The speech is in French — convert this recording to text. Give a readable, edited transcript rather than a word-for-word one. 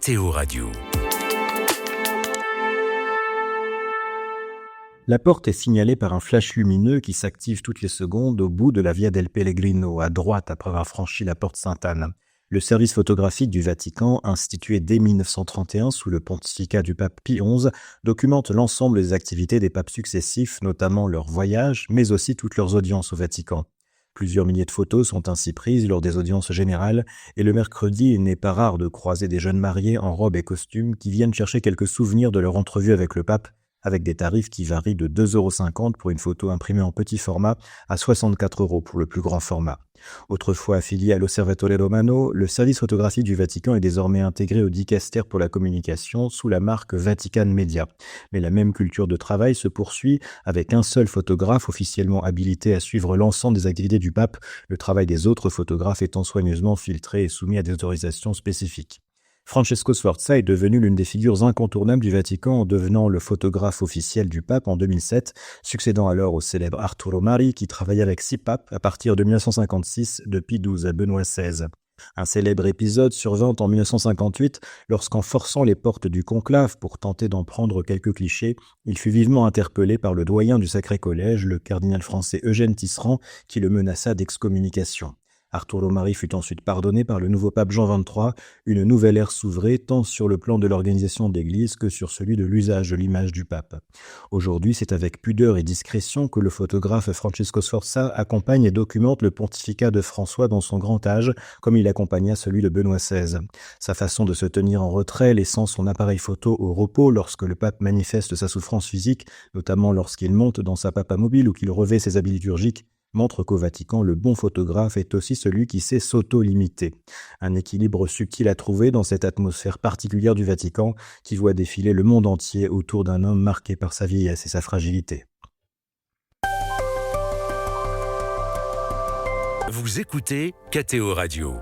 KTO Radio. La porte est signalée par un flash lumineux qui s'active toutes les secondes au bout de la Via del Pellegrino, à droite après avoir franchi la porte Sainte-Anne. Le service photographique du Vatican, institué dès 1931 sous le pontificat du pape Pie XI, documente l'ensemble des activités des papes successifs, notamment leurs voyages, mais aussi toutes leurs audiences au Vatican. Plusieurs milliers de photos sont ainsi prises lors des audiences générales, et le mercredi, il n'est pas rare de croiser des jeunes mariés en robe et costume qui viennent chercher quelques souvenirs de leur entrevue avec le pape, avec des tarifs qui varient de 2,50 € pour une photo imprimée en petit format à 64 € pour le plus grand format. Autrefois affilié à l'Osservatore Romano, le service photographique du Vatican est désormais intégré au Dicaster pour la communication sous la marque Vatican Media. Mais la même culture de travail se poursuit avec un seul photographe officiellement habilité à suivre l'ensemble des activités du pape, le travail des autres photographes étant soigneusement filtré et soumis à des autorisations spécifiques. Francesco Sforza est devenu l'une des figures incontournables du Vatican en devenant le photographe officiel du pape en 2007, succédant alors au célèbre Arturo Mari qui travaillait avec 6 papes à partir de 1956 de Pie XII à Benoît XVI. Un célèbre épisode survint en 1958 lorsqu'en forçant les portes du conclave pour tenter d'en prendre quelques clichés, il fut vivement interpellé par le doyen du Sacré Collège, le cardinal français Eugène Tisserand, qui le menaça d'excommunication. Arturo Mari fut ensuite pardonné par le nouveau pape Jean XXIII, une nouvelle ère s'ouvrait tant sur le plan de l'organisation de l'Église que sur celui de l'usage de l'image du pape. Aujourd'hui, c'est avec pudeur et discrétion que le photographe Francesco Sforza accompagne et documente le pontificat de François dans son grand âge, comme il accompagna celui de Benoît XVI. Sa façon de se tenir en retrait, laissant son appareil photo au repos lorsque le pape manifeste sa souffrance physique, notamment lorsqu'il monte dans sa papamobile ou qu'il revêt ses habits liturgiques, montre qu'au Vatican, le bon photographe est aussi celui qui sait s'auto-limiter. Un équilibre subtil à trouver dans cette atmosphère particulière du Vatican qui voit défiler le monde entier autour d'un homme marqué par sa vieillesse et sa fragilité. Vous écoutez KTO Radio.